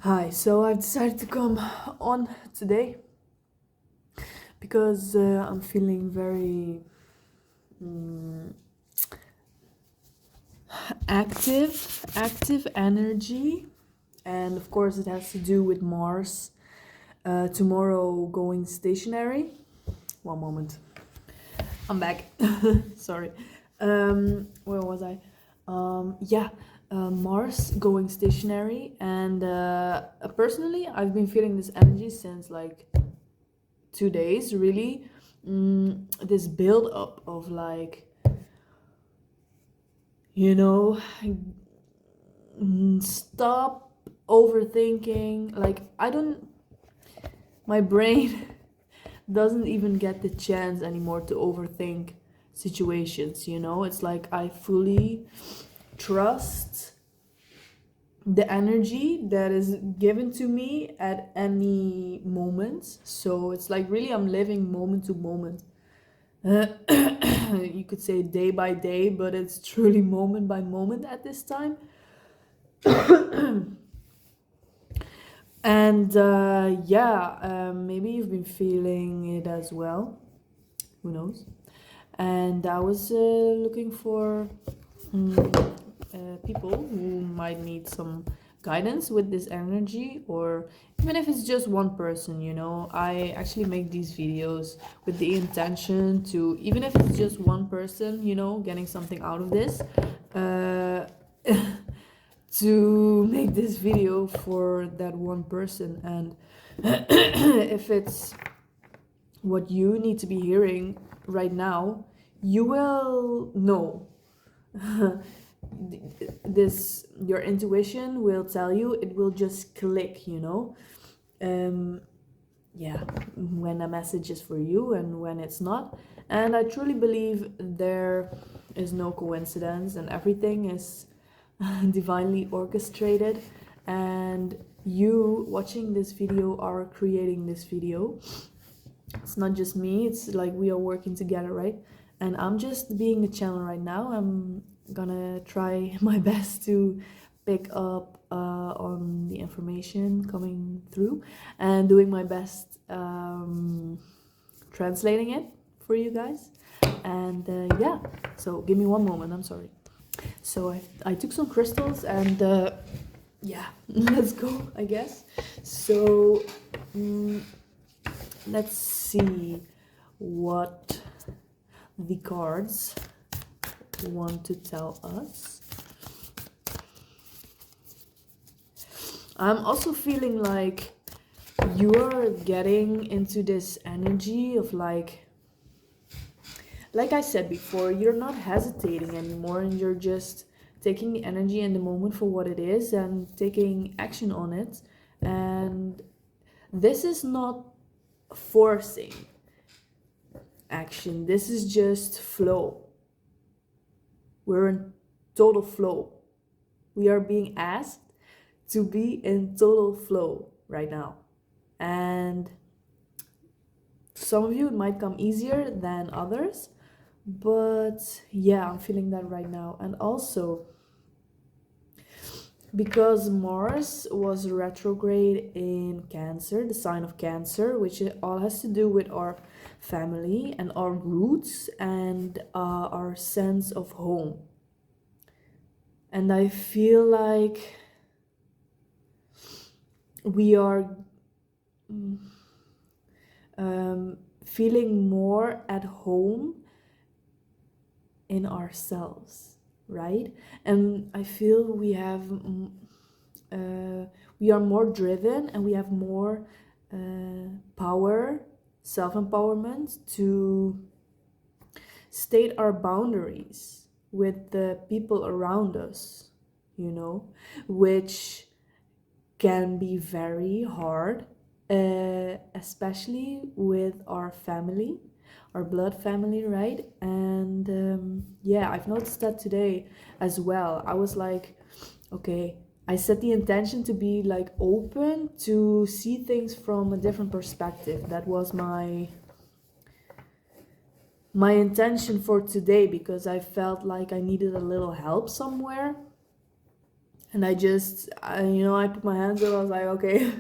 Hi, so I've decided to come on today because I'm feeling very active energy, and of course, it has to do with Mars tomorrow going stationary. One moment, I'm back. Sorry. Where was I? Yeah, Mars going stationary, and personally, I've been feeling this energy since like 2 days, really. This build up of like, you know, stop overthinking. Like, I don't, my brain doesn't even get the chance anymore to overthink situations. It's like I fully trust the energy that is given to me at any moment. So it's like really I'm living moment to moment. You could say day by day, but it's truly moment by moment at this time. And yeah, maybe you've been feeling it as well. Who knows? And I was looking for people who might need some guidance with this energy, or even if it's just one person. I actually make these videos with the intention to, even if it's just one person, getting something out of this, uh, to make this video for that one person. And if it's what you need to be hearing right now, you will know. This, your intuition will tell you, it will just click. um yeah, when a message is for you and when it's not. And I truly believe there is no coincidence, and everything is divinely orchestrated, and you watching this video are creating this video. It's not just me, it's like we are working together, right? And I'm just being a channel right now. I'm gonna try my best to pick up on the information coming through, and doing my best translating it for you guys. And yeah, so give me one moment, I'm sorry. So I took some crystals, and yeah, let's go, I guess. So mm, let's see what the cards want to tell us. I'm also feeling like you are getting into this energy of like I said before, you're not hesitating anymore, and you're just taking the energy and the moment for what it is and taking action on it. And this is not forcing action, this is just flow. We're in total flow. We are being asked to be in total flow right now. And some of you, it might come easier than others, but yeah, I'm feeling that right now. And also, because Mars was retrograde in Cancer, the sign of Cancer, which it all has to do with our family and our roots and our sense of home. And I feel like we are feeling more at home in ourselves, right? And I feel we are more driven, and we have more power, self-empowerment to state our boundaries with the people around us, which can be very hard, especially with our family, our blood family, right? And yeah, I've noticed that today as well. I was like, okay, I set the intention to be like open to see things from a different perspective. That was my intention for today, because I felt like I needed a little help somewhere. And I put my hands up. I was like, okay,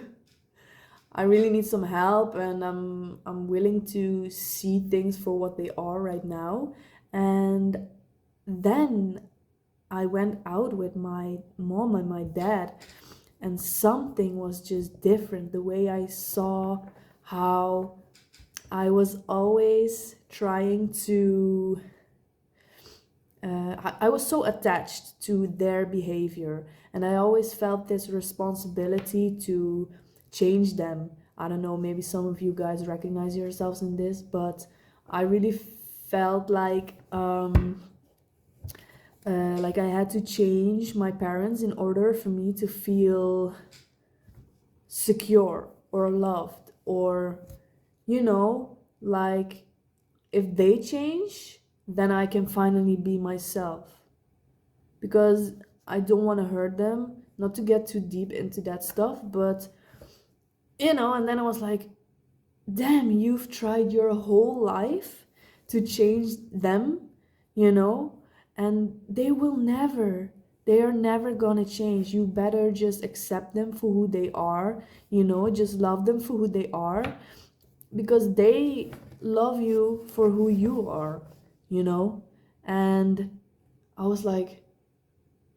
I really need some help, and I'm willing to see things for what they are right now. And then I went out with my mom and my dad, and something was just different. The way I saw how I was always trying to I was so attached to their behavior, and I always felt this responsibility to change them. I don't know, maybe some of you guys recognize yourselves in this, but I really felt like I had to change my parents in order for me to feel secure or loved, or like if they change, then I can finally be myself, because I don't want to hurt them. Not to get too deep into that stuff, but and then I was like, damn, you've tried your whole life to change them, you know, and they are never gonna change. You better just accept them for who they are, just love them for who they are, because they love you for who you are, you know? And I was like,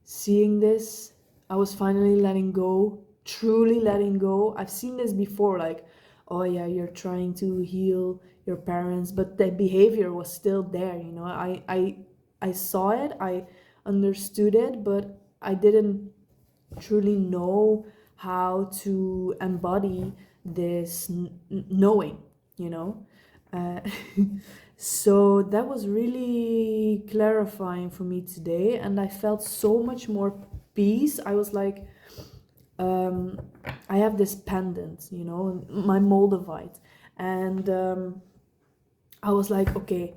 seeing this, I was finally letting go, truly letting go. I've seen this before, like, oh yeah, you're trying to heal your parents, but the behavior was still there, I saw it, I understood it, but I didn't truly know how to embody this knowing, you know. Uh, so that was really clarifying for me today, and I felt so much more peace. I was like, um, I have this pendant, my Moldavite, and I was like, okay,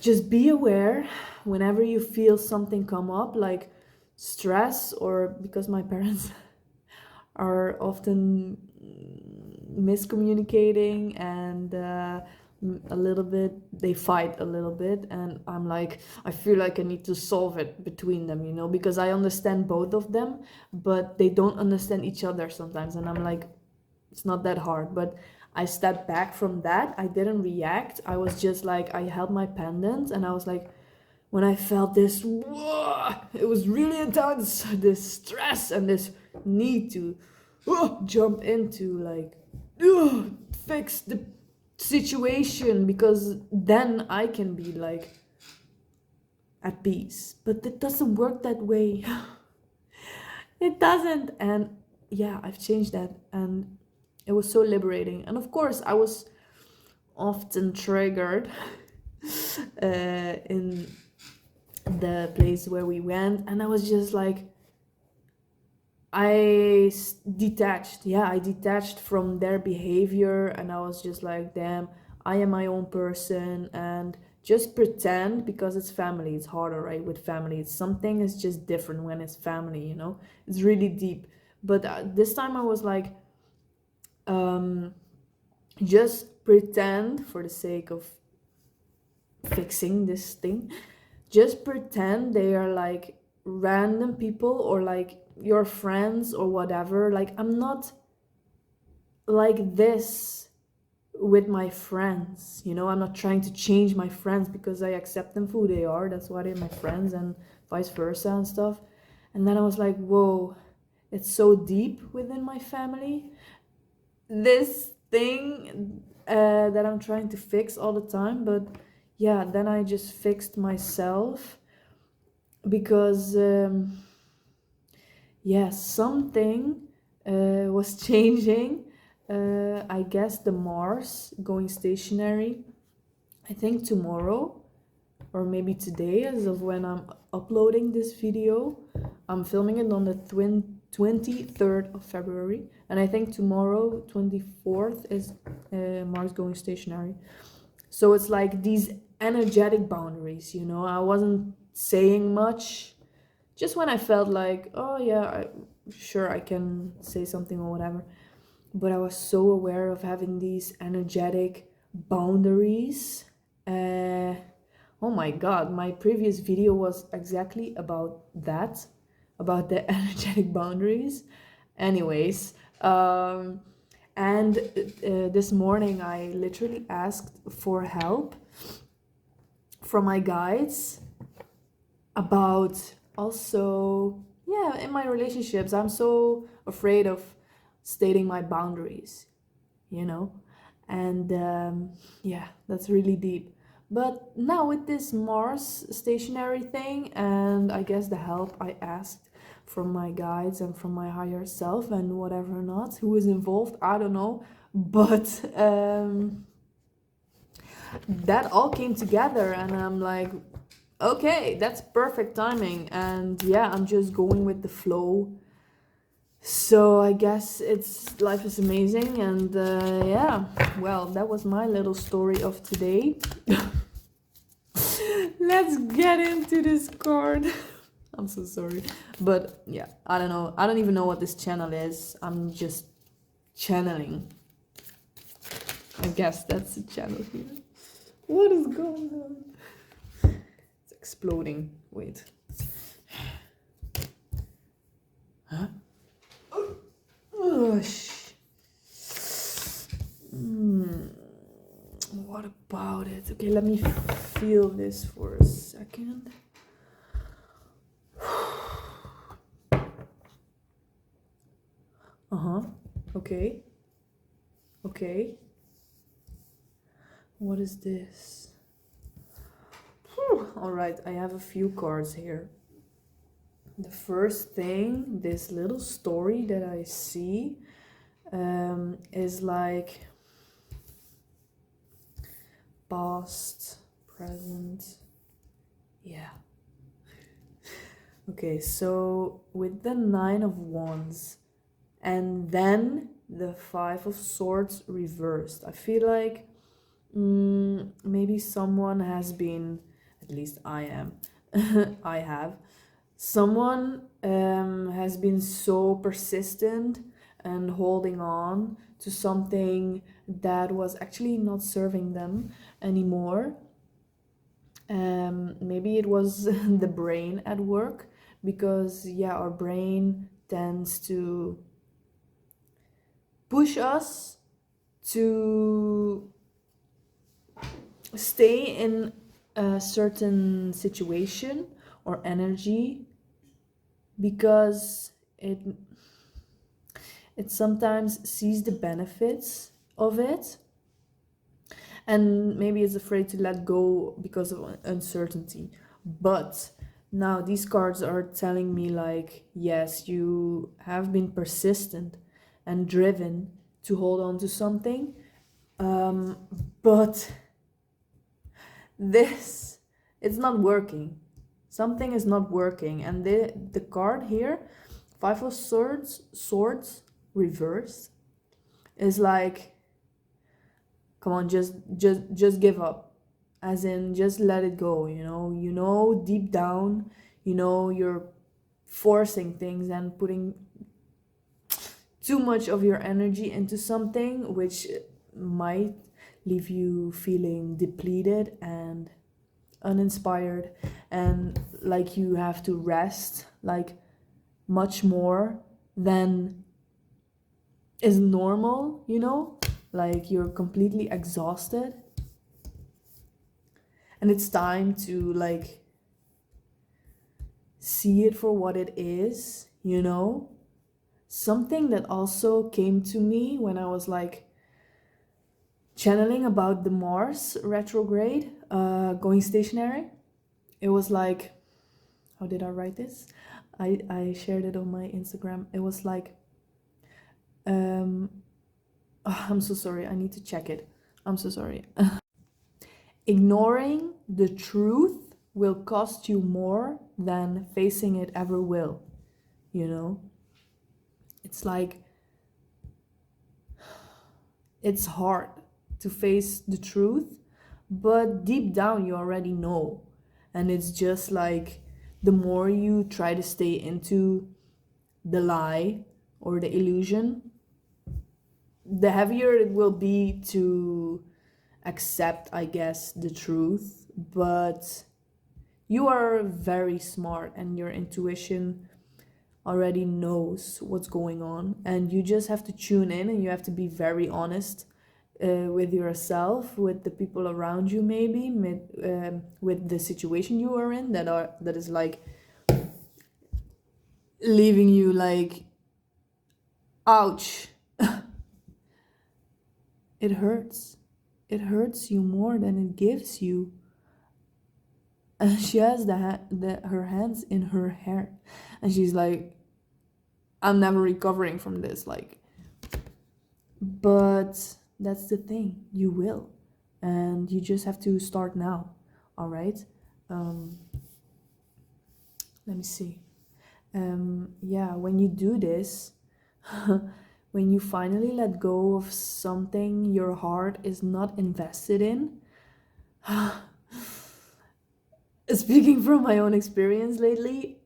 just be aware whenever you feel something come up, like stress, or because my parents are often miscommunicating, and a little bit they fight a little bit, and I'm like, I feel like I need to solve it between them, because I understand both of them, but they don't understand each other sometimes, and I'm like, it's not that hard. But I stepped back from that. I didn't react. I was just like, I held my pendant, and I was like, when I felt this, whoa, it was really intense, this stress and this need to jump into, like, fix the situation, because then I can be like at peace. But it doesn't work that way. It doesn't. And yeah, I've changed that, and it was so liberating. And of course, I was often triggered in the place where we went, and I was just like, detached. Yeah, I detached from their behavior, and I was just like, damn, I am my own person, and just pretend, because it's family. It's harder, right? With family, it's something is just different when it's family, it's really deep. But this time I was like, um just pretend, for the sake of fixing this thing, just pretend they are like random people, or like your friends or whatever. Like, I'm not like this with my friends, I'm not trying to change my friends, because I accept them for who they are. That's why they're my friends, and vice versa and stuff. And then I was like, whoa, it's so deep within my family, this thing that I'm trying to fix all the time. But yeah, then I just fixed myself, because yeah, something was changing. I guess the Mars going stationary, I think tomorrow, or maybe today, as of when I'm uploading this video. I'm filming it on the 23rd of February, and I think tomorrow, 24th, is Mars going stationary. So it's like these energetic boundaries, I wasn't saying much, just when I felt like, oh yeah, sure, I can say something or whatever. But I was so aware of having these energetic boundaries. Oh my god, my previous video was exactly about that. about the energetic boundaries. Anyways, and this morning I literally asked for help from my guides about also, yeah, in my relationships, I'm so afraid of stating my boundaries, you know? And yeah, that's really deep. But now with this Mars stationary thing, and I guess the help I asked from my guides and from my higher self and whatever not, who is involved, I don't know. But that all came together, and I'm like, okay, that's perfect timing. And yeah, I'm just going with the flow. So I guess it's life is amazing. And yeah, well, that was my little story of today. Let's get into this card. I'm so sorry, but yeah, I don't know, I don't even know what this channel is. I'm just channeling. I guess that's the channel here. What is going on? It's exploding. Wait. Huh? Oh, what about it? Okay, let me feel this for a second. Okay. Okay. What is this? All right, I have a few cards here. The first thing, this little story that I see, is like past, present. Yeah. Okay, so with the Nine of Wands and then the Five of Swords reversed, I feel like maybe someone has been, at least I am, I have, someone has been so persistent and holding on to something that was actually not serving them anymore. Maybe it was the brain at work, because yeah, our brain tends to push us to stay in a certain situation or energy because it sometimes sees the benefits of it, and maybe it's afraid to let go because of uncertainty. But now these cards are telling me like, yes, you have been persistent and driven to hold on to something, but this, it's not working. Something is not working. And the card here, Five of Swords reversed, is like, come on, just give up. As in, just let it go, you know, deep down, you're forcing things and putting too much of your energy into something which might leave you feeling depleted and uninspired, and like you have to rest like much more than is normal, like you're completely exhausted, and it's time to like see it for what it is. Something that also came to me when I was like channeling about the Mars retrograde going stationary. It was like, how did I write this? I shared it on my Instagram. It was like, oh, I'm so sorry, I need to check it. I'm so sorry. Ignoring the truth will cost you more than facing it ever will. It's like, it's hard to face the truth, but deep down you already know. And it's just like, the more you try to stay into the lie or the illusion, the heavier it will be to accept, I guess, the truth. But you are very smart, and your intuition already knows what's going on, and you just have to tune in, and you have to be very honest with yourself, with the people around you, maybe with the situation you are in that is like leaving you like, ouch. It hurts. It hurts you more than it gives you. And she has her hands in her hair, and she's like, I'm never recovering from this, like. But that's the thing, you will, and you just have to start now. All right. Let me see. Yeah, when you do this, when you finally let go of something your heart is not invested in, speaking from my own experience lately,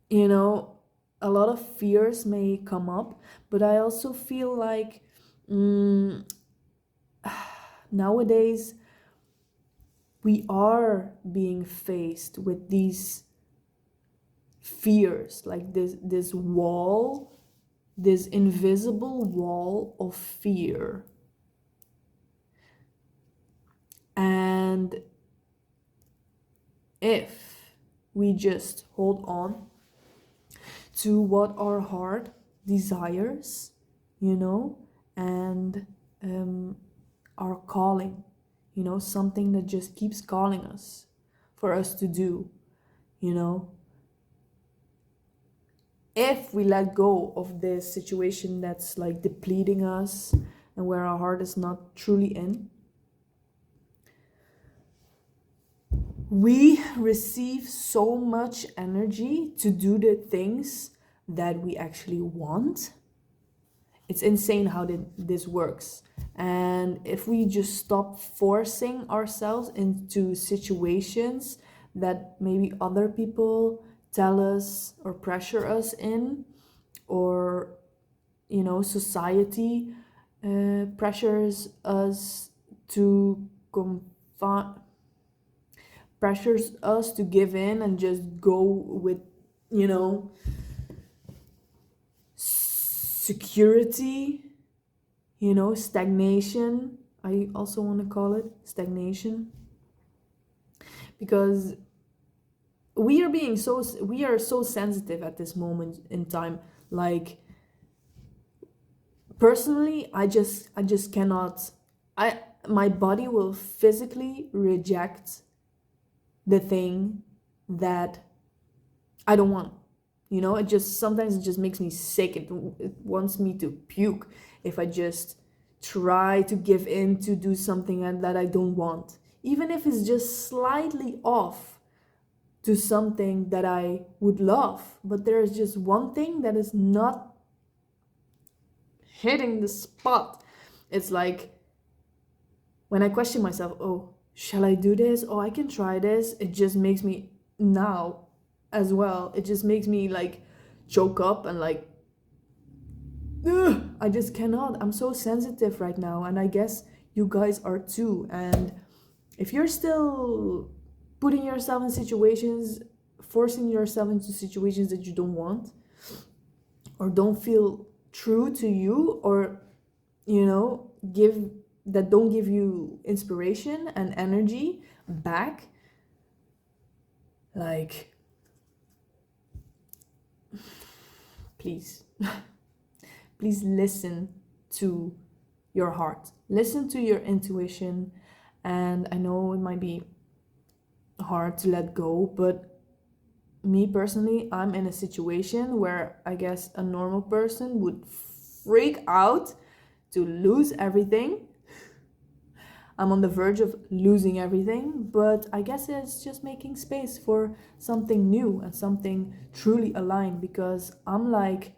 you know, a lot of fears may come up, but I also feel like nowadays we are being faced with these fears, like this wall, this invisible wall of fear. And if we just hold on to what our heart desires, you know, and our calling, you know, something that just keeps calling us for us to do, you know. If we let go of this situation that's like depleting us and where our heart is not truly in, we receive so much energy to do the things that we actually want. It's insane how this works. And if we just stop forcing ourselves into situations that maybe other people tell us or pressure us in, or, you know, society pressures us to pressures us to give in and just go with, you know, security, you know, stagnation. I also want to call it stagnation, because we are so sensitive at this moment in time. Like, personally, I just cannot, my body will physically reject the thing that I don't want. You know, it just sometimes it just makes me sick. It wants me to puke if I just try to give in to do something that I don't want, even if it's just slightly off to something that I would love. But there is just one thing that is not hitting the spot. It's like when I question myself, oh, shall I do this? Oh, I can try this. It just makes me now as well. It just makes me like choke up and like, ugh, I just cannot. I'm so sensitive right now, and I guess you guys are too. And if you're still putting yourself in situations, forcing yourself into situations that you don't want or don't feel true to you, or, you know, don't give you inspiration and energy back, like, please please listen to your heart, listen to your intuition. And I know it might be hard to let go, but me personally, I'm in a situation where I guess a normal person would freak out to lose everything. I'm on the verge of losing everything, but I guess it's just making space for something new and something truly aligned, because I'm like,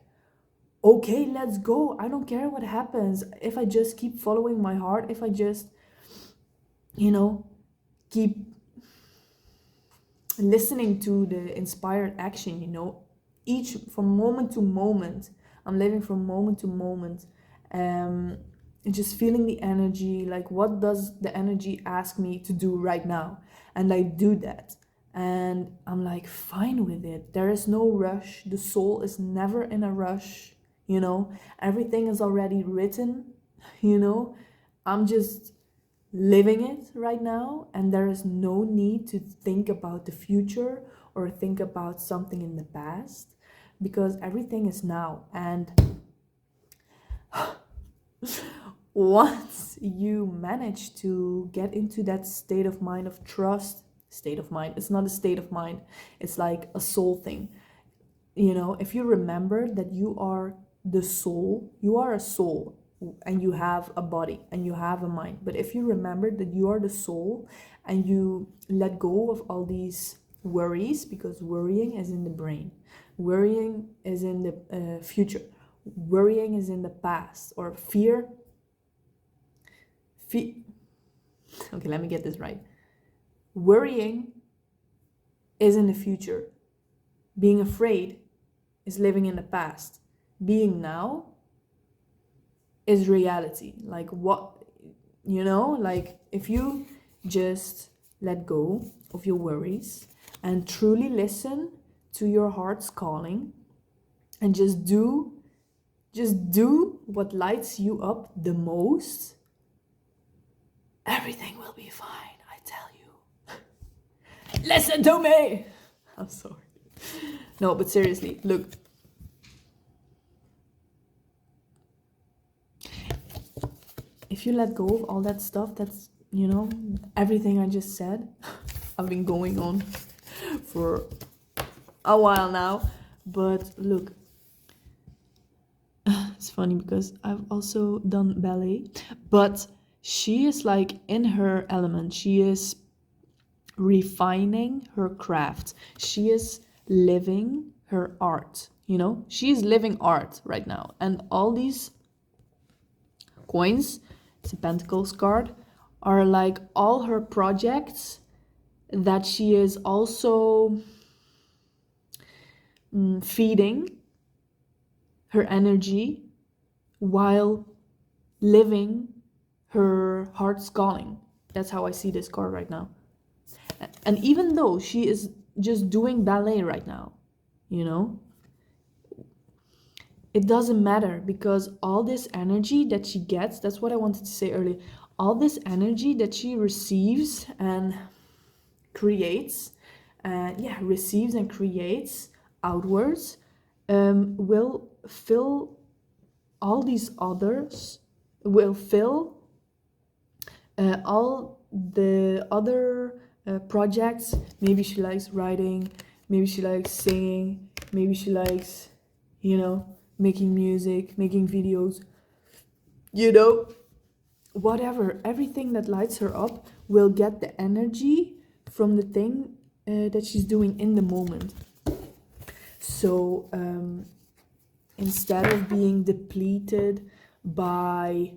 okay, let's go. I don't care what happens. If I just keep following my heart, if I just, you know, keep listening to the inspired action, you know, each from moment to moment, I'm living from moment to moment, and just feeling the energy, like what does the energy ask me to do right now, and I do that. And I'm like fine with it. There is no rush. The soul is never in a rush, you know. Everything is already written, you know. I'm just living it right now, and there is no need to think about the future or think about something in the past, because everything is now. And once you manage to get into that state of mind of trust, state of mind, it's not a state of mind, it's like a soul thing, you know. If you remember that you are the soul, you are a soul, and you have a body and you have a mind. But if you remember that you are the soul, and you let go of all these worries, because worrying is in the brain, worrying is in the future, worrying is in the past, or okay, let me get this right. Worrying is in the future. Being afraid is living in the past. Being now is reality. Like, what, you know, like if you just let go of your worries and truly listen to your heart's calling, and just do what lights you up the most, everything will be fine, I tell you. Listen to me. I'm sorry. No, but seriously, look. If you let go of all that stuff, that's, you know, everything I just said, I've been going on for a while now. But look, it's funny because I've also done ballet, but she is like in her element. She is refining her craft. She is living her art, you know? She is living art right now. And all these coins, it's a Pentacles card, are like all her projects that she is also feeding her energy while living her heart's calling. That's how I see this card right now. And even though she is just doing ballet right now, you know, it doesn't matter, because all this energy that she gets, that's what I wanted to say earlier, all this energy that she receives and creates, receives and creates outwards, will fill all these others, will fill all the other projects. Maybe she likes writing, maybe she likes singing, maybe she likes, you know, making music, making videos, you know, whatever. Everything that lights her up will get the energy from the thing that she's doing in the moment. So instead of being depleted by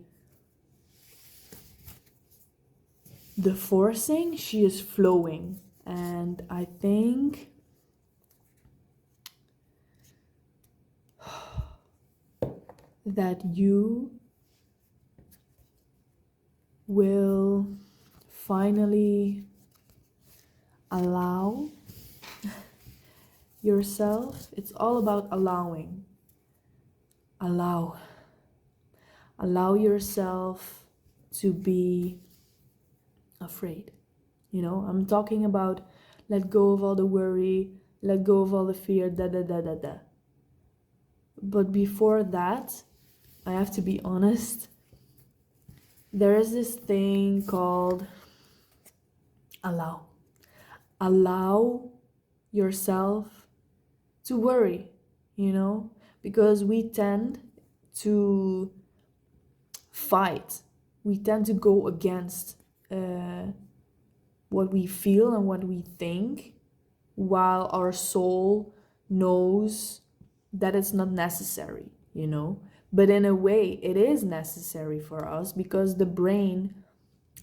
the forcing, she is flowing. And I think that you will finally allow yourself. It's all about allowing. Allow yourself to be afraid. You know, I'm talking about let go of all the worry, let go of all the fear, da. But before that, I have to be honest, there is this thing called allow. Allow yourself to worry, you know, because we tend to fight. We tend to go against what we feel and what we think, while our soul knows that it's not necessary, you know. But in a way, it is necessary for us, because the brain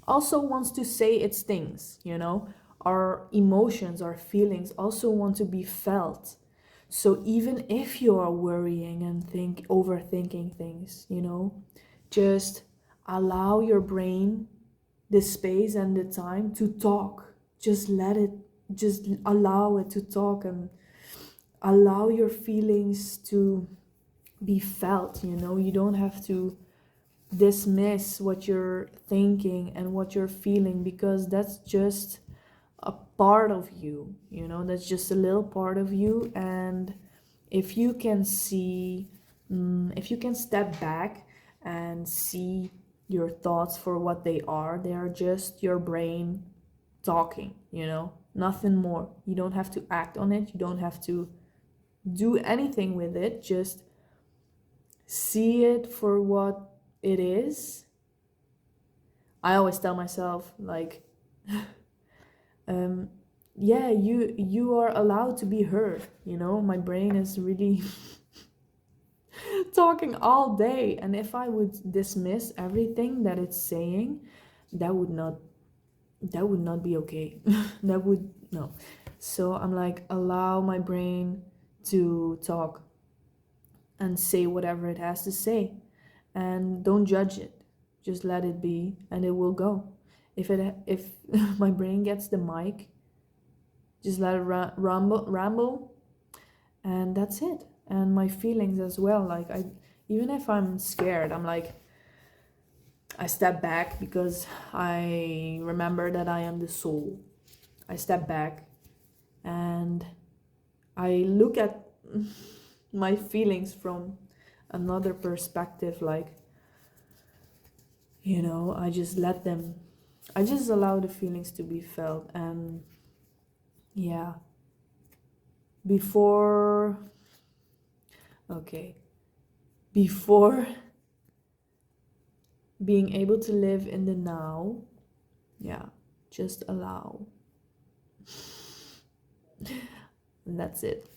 also wants to say its things, you know. Our emotions, our feelings also want to be felt. So even if you are worrying and overthinking things, you know, just allow your brain the space and the time to talk. Just let it just allow it to talk and allow your feelings to be felt. You don't have to dismiss what you're thinking and what you're feeling, because that's just a part of you, that's just a little part of you. And if you can see, if you can step back and see your thoughts for what they are just your brain talking, nothing more. You don't have to act on it, you don't have to do anything with it, just see it for what it is. I always tell myself, like, um, yeah, you are allowed to be heard. My brain is really talking all day, and if I would dismiss everything that it's saying, that would not be okay. That would no. So I'm like, allow my brain to talk and say whatever it has to say, and don't judge it. Just let it be, and it will go. If my brain gets the mic, just let it ramble, and that's it. And my feelings as well, like, I even if I'm scared, I'm like, I step back, because I remember that I am the soul. I step back and I look at my feelings from another perspective, like, I just let them, I just allow the feelings to be felt. And yeah, before, okay, before being able to live in the now, yeah, just allow. And that's it.